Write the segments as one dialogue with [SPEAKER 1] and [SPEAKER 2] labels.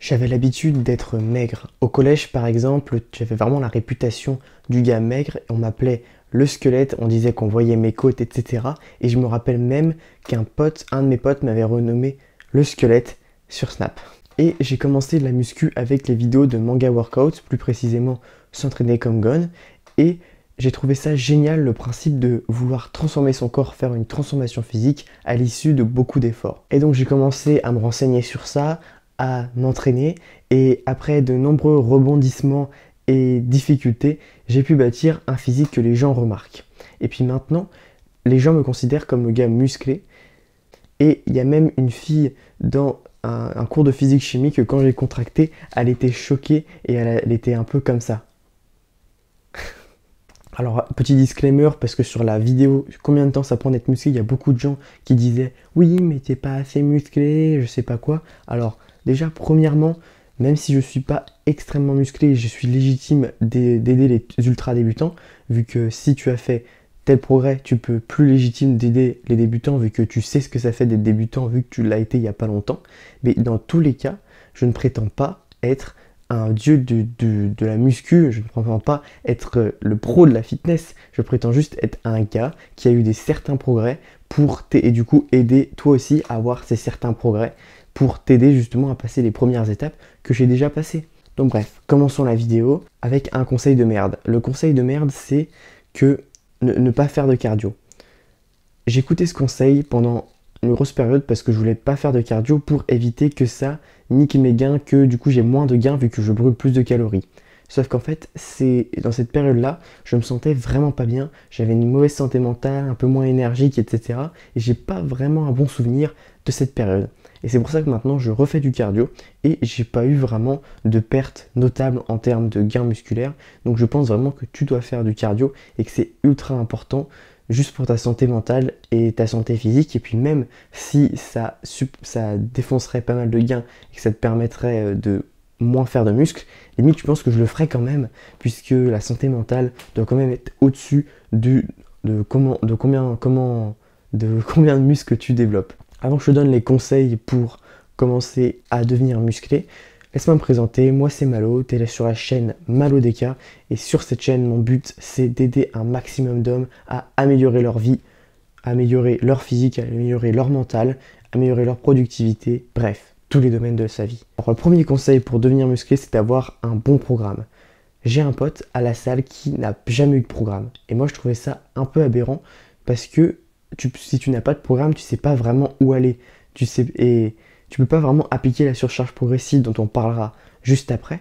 [SPEAKER 1] J'avais l'habitude d'être maigre. Au collège, par exemple, j'avais vraiment la réputation du gars maigre. On m'appelait le squelette, on disait qu'on voyait mes côtes, etc. Et je me rappelle même un de mes potes m'avait renommé le squelette sur Snap. Et j'ai commencé la muscu avec les vidéos de Manga Workout, plus précisément s'entraîner comme Gon. Et j'ai trouvé ça génial, le principe de vouloir transformer son corps, faire une transformation physique à l'issue de beaucoup d'efforts. Et donc j'ai commencé à me renseigner sur ça, à m'entraîner, et après de nombreux rebondissements et difficultés, j'ai pu bâtir un physique que les gens remarquent. Et puis maintenant, les gens me considèrent comme le gars musclé, et il y a même une fille dans un cours de physique chimie que quand j'ai contracté, elle était choquée et elle était un peu comme ça. Alors, petit disclaimer, parce que sur la vidéo, combien de temps ça prend d'être musclé, il y a beaucoup de gens qui disaient « Oui, mais t'es pas assez musclé, je sais pas quoi ». Alors, déjà, premièrement, même si je suis pas extrêmement musclé, je suis légitime d'aider les ultra débutants, vu que si tu as fait tel progrès, tu peux plus légitime d'aider les débutants, vu que tu sais ce que ça fait d'être débutant, vu que tu l'as été il y a pas longtemps. Mais dans tous les cas, je ne prétends pas être un dieu de la muscu, je ne prétends pas être le pro de la fitness, je prétends juste être un gars qui a eu des certains progrès pour et du coup aider toi aussi à avoir ces certains progrès pour t'aider justement à passer les premières étapes que j'ai déjà passées. Donc bref, commençons la vidéo avec un conseil de merde. Le conseil de merde, c'est que ne pas faire de cardio. J'ai écouté ce conseil pendant une grosse période parce que je voulais pas faire de cardio pour éviter que ça nique mes gains, que du coup j'ai moins de gains vu que je brûle plus de calories. Sauf qu'en fait, c'est dans cette période-là, je me sentais vraiment pas bien, j'avais une mauvaise santé mentale, un peu moins énergique, etc. Et j'ai pas vraiment un bon souvenir de cette période. Et c'est pour ça que maintenant je refais du cardio et j'ai pas eu vraiment de perte notable en termes de gains musculaires. Donc je pense vraiment que tu dois faire du cardio et que c'est ultra important juste pour ta santé mentale et ta santé physique. Et puis même si ça défoncerait pas mal de gains et que ça te permettrait de moins faire de muscles, limite je pense que je le ferais quand même, puisque la santé mentale doit quand même être au-dessus de combien de muscles tu développes. Avant que je te donne les conseils pour commencer à devenir musclé, laisse-moi me présenter, moi c'est Malo, tu es sur la chaîne MaloDK et sur cette chaîne mon but c'est d'aider un maximum d'hommes à améliorer leur vie, à améliorer leur physique, à améliorer leur mental, améliorer leur productivité, bref, tous les domaines de sa vie. Alors le premier conseil pour devenir musclé c'est d'avoir un bon programme. J'ai un pote à la salle qui n'a jamais eu de programme et moi je trouvais ça un peu aberrant parce que si tu n'as pas de programme, tu ne sais pas vraiment où aller. Et tu ne peux pas vraiment appliquer la surcharge progressive dont on parlera juste après,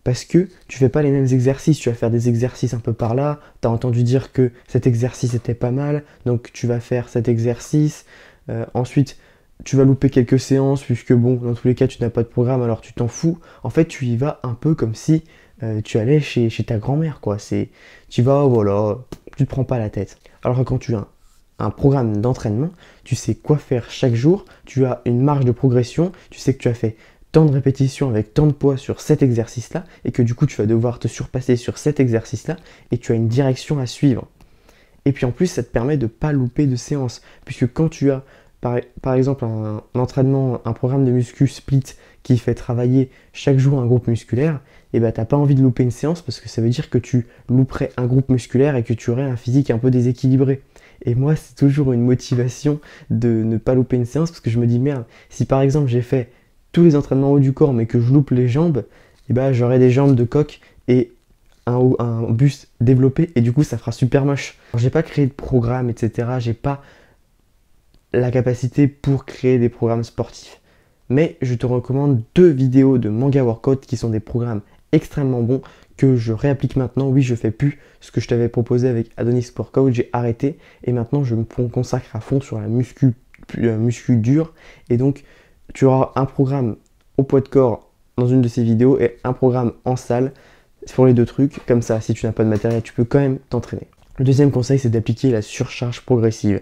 [SPEAKER 1] parce que tu ne fais pas les mêmes exercices. Tu vas faire des exercices un peu par là, tu as entendu dire que cet exercice était pas mal, donc tu vas faire cet exercice. Ensuite, tu vas louper quelques séances, puisque bon, dans tous les cas, tu n'as pas de programme, alors tu t'en fous. En fait, tu y vas un peu comme si tu allais chez ta grand-mère, quoi. Tu vas, voilà, tu ne te prends pas la tête. Alors que quand tu as un programme d'entraînement, tu sais quoi faire chaque jour, tu as une marge de progression, tu sais que tu as fait tant de répétitions avec tant de poids sur cet exercice-là, et que du coup tu vas devoir te surpasser sur cet exercice-là, et tu as une direction à suivre. Et puis en plus, ça te permet de ne pas louper de séances, puisque quand tu as par exemple un entraînement, un programme de muscu split qui fait travailler chaque jour un groupe musculaire, et bah t'as pas envie de louper une séance parce que ça veut dire que tu louperais un groupe musculaire et que tu aurais un physique un peu déséquilibré. Et moi, c'est toujours une motivation de ne pas louper une séance parce que je me dis merde, si par exemple j'ai fait tous les entraînements haut du corps mais que je loupe les jambes, et bah j'aurai des jambes de coq et un buste développé et du coup ça fera super moche. Alors, j'ai pas créé de programme, etc. J'ai pas la capacité pour créer des programmes sportifs. Mais je te recommande 2 vidéos de Manga Workout qui sont des programmes extrêmement bons que je réapplique maintenant. Oui, je fais plus ce que je t'avais proposé avec Adonis Workout, j'ai arrêté et maintenant je me consacre à fond sur la muscu dure. Et donc, tu auras un programme au poids de corps dans une de ces vidéos et un programme en salle pour les 2 trucs. Comme ça, si tu n'as pas de matériel, tu peux quand même t'entraîner. Le deuxième conseil, c'est d'appliquer la surcharge progressive.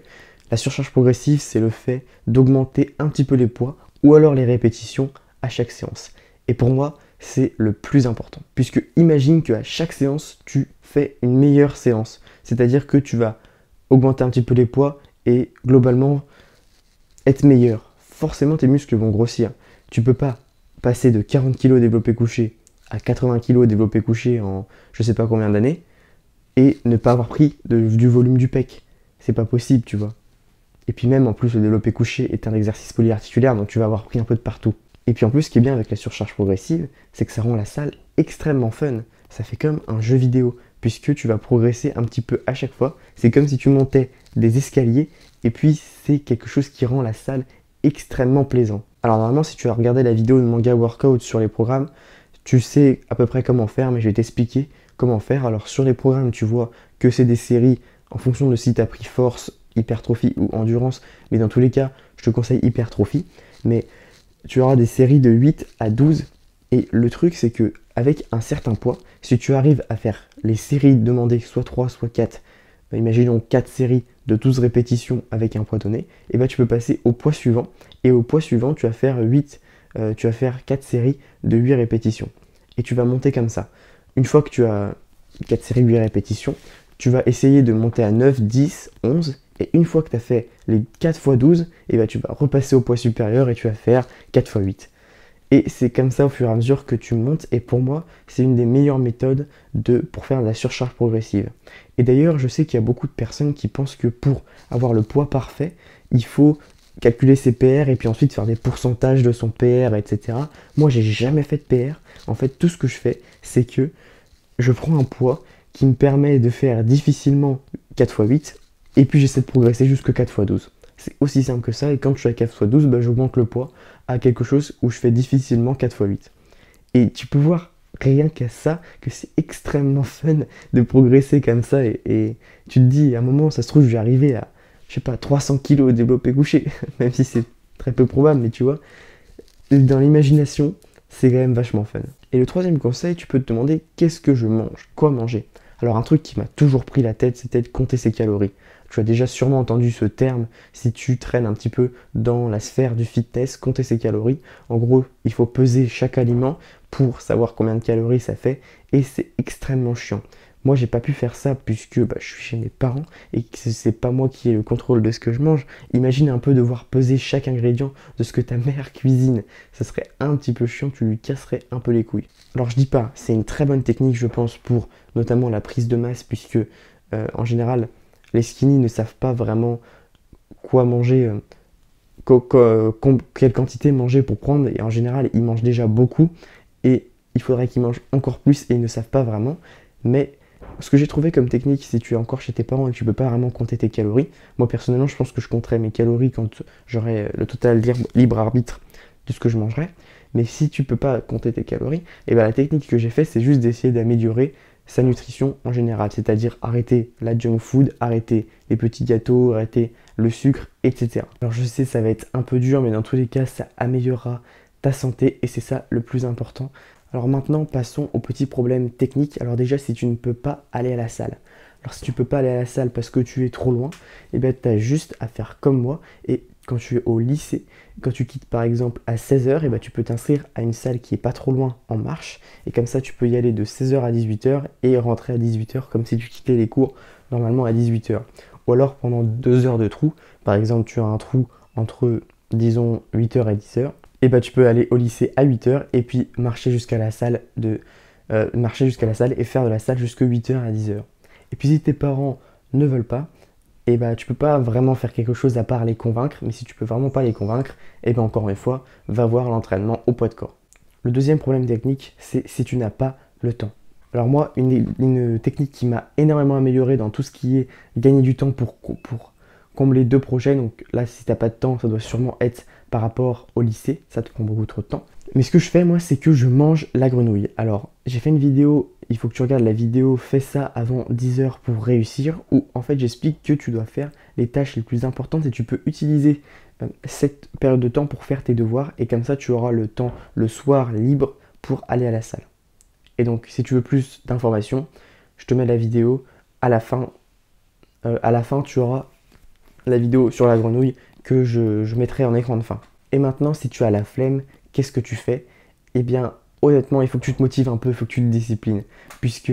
[SPEAKER 1] La surcharge progressive, c'est le fait d'augmenter un petit peu les poids ou alors les répétitions à chaque séance. Et pour moi, c'est le plus important. Puisque imagine qu'à chaque séance, tu fais une meilleure séance. C'est-à-dire que tu vas augmenter un petit peu les poids et globalement être meilleur. Forcément, tes muscles vont grossir. Tu peux pas passer de 40 kg développé couché à 80 kg développé couché en je sais pas combien d'années et ne pas avoir pris du volume du pec. C'est pas possible, tu vois. Et puis même en plus le développé couché est un exercice polyarticulaire, donc tu vas avoir pris un peu de partout. Et puis en plus, ce qui est bien avec la surcharge progressive, c'est que ça rend la salle extrêmement fun. Ça fait comme un jeu vidéo, puisque tu vas progresser un petit peu à chaque fois. C'est comme si tu montais des escaliers, et puis c'est quelque chose qui rend la salle extrêmement plaisant. Alors normalement, si tu as regardé la vidéo de Manga Workout sur les programmes, tu sais à peu près comment faire, mais je vais t'expliquer comment faire. Alors sur les programmes, tu vois que c'est des séries en fonction de si tu as pris force, hypertrophie ou endurance, mais dans tous les cas, je te conseille hypertrophie. Mais tu auras des séries de 8 à 12 et le truc c'est que avec un certain poids, si tu arrives à faire les séries demandées, soit 3, soit 4, imaginons 4 séries de 12 répétitions avec un poids donné, et ben tu peux passer au poids suivant, et au poids suivant tu vas faire 4 séries de 8 répétitions. Et tu vas monter comme ça. Une fois que tu as 4 séries de 8 répétitions, tu vas essayer de monter à 9, 10, 11, et une fois que tu as fait les 4 x 12, et ben tu vas repasser au poids supérieur et tu vas faire 4 x 8. Et c'est comme ça au fur et à mesure que tu montes, et pour moi, c'est une des meilleures méthodes pour faire de la surcharge progressive. Et d'ailleurs, je sais qu'il y a beaucoup de personnes qui pensent que pour avoir le poids parfait, il faut calculer ses PR et puis ensuite faire des pourcentages de son PR, etc. Moi, j'ai jamais fait de PR. En fait, tout ce que je fais, c'est que je prends un poids qui me permet de faire difficilement 4 x 8, et puis j'essaie de progresser jusque 4 x 12. C'est aussi simple que ça, et quand je suis à 4 x 12, bah, j'augmente le poids à quelque chose où je fais difficilement 4 x 8. Et tu peux voir rien qu'à ça que c'est extrêmement fun de progresser comme ça, et tu te dis, à un moment, ça se trouve, je vais arriver à, je sais pas, 300 kg au développé couché, même si c'est très peu probable, mais tu vois, dans l'imagination, c'est quand même vachement fun. Et le troisième conseil, tu peux te demander, qu'est-ce que je mange? Quoi manger? Alors un truc qui m'a toujours pris la tête, c'était de compter ses calories. Tu as déjà sûrement entendu ce terme si tu traînes un petit peu dans la sphère du fitness, compter ses calories. En gros, il faut peser chaque aliment pour savoir combien de calories ça fait, et c'est extrêmement chiant. Moi, j'ai pas pu faire ça puisque je suis chez mes parents et que c'est pas moi qui ai le contrôle de ce que je mange. Imagine un peu devoir peser chaque ingrédient de ce que ta mère cuisine. Ça serait un petit peu chiant, tu lui casserais un peu les couilles. Alors je dis pas, c'est une très bonne technique je pense pour notamment la prise de masse puisque en général les skinny ne savent pas vraiment quoi manger, quelle quantité manger pour prendre, et en général ils mangent déjà beaucoup et il faudrait qu'ils mangent encore plus et ils ne savent pas vraiment. Mais ce que j'ai trouvé comme technique, si tu es encore chez tes parents et que tu peux pas vraiment compter tes calories, moi personnellement je pense que je compterai mes calories quand j'aurai le total libre arbitre de ce que je mangerai. Mais si tu peux pas compter tes calories, et ben la technique que j'ai fait, c'est juste d'essayer d'améliorer sa nutrition en général, c'est-à-dire arrêter la junk food, arrêter les petits gâteaux, arrêter le sucre, etc. Alors je sais, ça va être un peu dur, mais dans tous les cas, ça améliorera ta santé et c'est ça le plus important. Alors maintenant, passons aux petits problèmes techniques. Alors déjà, si tu ne peux pas aller à la salle. Alors si tu ne peux pas aller à la salle parce que tu es trop loin, et bien tu as juste à faire comme moi. Et quand tu es au lycée, quand tu quittes par exemple à 16h, et ben tu peux t'inscrire à une salle qui est pas trop loin en marche. Et comme ça, tu peux y aller de 16h à 18h et rentrer à 18h comme si tu quittais les cours normalement à 18h. Ou alors pendant 2 heures de trou, par exemple tu as un trou entre disons 8h et 10h, et bah tu peux aller au lycée à 8h et puis marcher jusqu'à la salle et faire de la salle jusqu'à 8h à 10h. Et puis si tes parents ne veulent pas, et bah tu peux pas vraiment faire quelque chose à part les convaincre, mais si tu peux vraiment pas les convaincre, et bien encore une fois, va voir l'entraînement au poids de corps. Le deuxième problème technique, c'est si tu n'as pas le temps. Alors moi, une technique qui m'a énormément amélioré dans tout ce qui est gagner du temps pour combler 2 projets, donc là si t'as pas de temps, ça doit sûrement être par rapport au lycée, ça te prend beaucoup trop de temps. Mais ce que je fais moi, c'est que je mange la grenouille. Alors j'ai fait une vidéo, il faut que tu regardes la vidéo fais ça avant 10h pour réussir, où en fait j'explique que tu dois faire les tâches les plus importantes et tu peux utiliser cette période de temps pour faire tes devoirs, et comme ça tu auras le temps le soir libre pour aller à la salle. Et donc si tu veux plus d'informations, je te mets la vidéo à la fin. Tu auras la vidéo sur la grenouille que je mettrai en écran de fin. Et maintenant, si tu as la flemme, qu'est-ce que tu fais? Eh bien, honnêtement, il faut que tu te motives un peu, il faut que tu te disciplines. Puisque,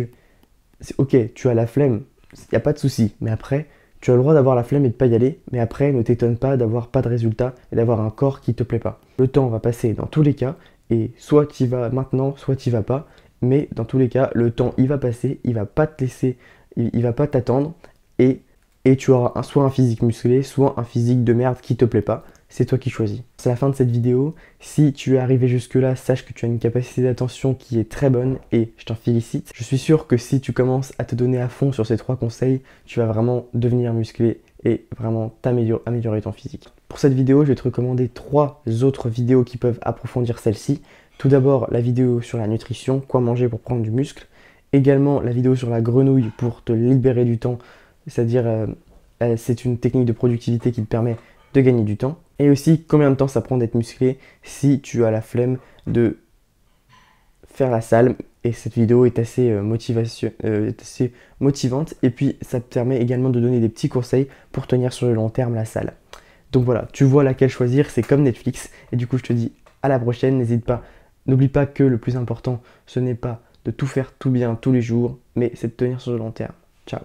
[SPEAKER 1] ok, tu as la flemme, il n'y a pas de souci. Mais après, tu as le droit d'avoir la flemme et de ne pas y aller. Mais après, ne t'étonne pas d'avoir pas de résultat et d'avoir un corps qui ne te plaît pas. Le temps va passer dans tous les cas. Et soit tu y vas maintenant, soit tu y vas pas. Mais dans tous les cas, le temps il va passer, il va pas te laisser, il va pas t'attendre et, et tu auras soit un physique musclé, soit un physique de merde qui te plaît pas. C'est toi qui choisis. C'est la fin de cette vidéo. Si tu es arrivé jusque-là, sache que tu as une capacité d'attention qui est très bonne et je t'en félicite. Je suis sûr que si tu commences à te donner à fond sur ces 3 conseils, tu vas vraiment devenir musclé et vraiment améliorer ton physique. Pour cette vidéo, je vais te recommander 3 autres vidéos qui peuvent approfondir celle-ci. Tout d'abord, la vidéo sur la nutrition, quoi manger pour prendre du muscle. Également, la vidéo sur la grenouille pour te libérer du temps, c'est-à-dire c'est une technique de productivité qui te permet de gagner du temps. Et aussi, combien de temps ça prend d'être musclé si tu as la flemme de faire la salle. Et cette vidéo est assez, assez motivante. Et puis, ça te permet également de donner des petits conseils pour tenir sur le long terme la salle. Donc voilà, tu vois laquelle choisir, c'est comme Netflix. Et du coup, je te dis à la prochaine. N'hésite pas, n'oublie pas que le plus important, ce n'est pas de tout faire tout bien tous les jours, mais c'est de tenir sur le long terme. Ciao.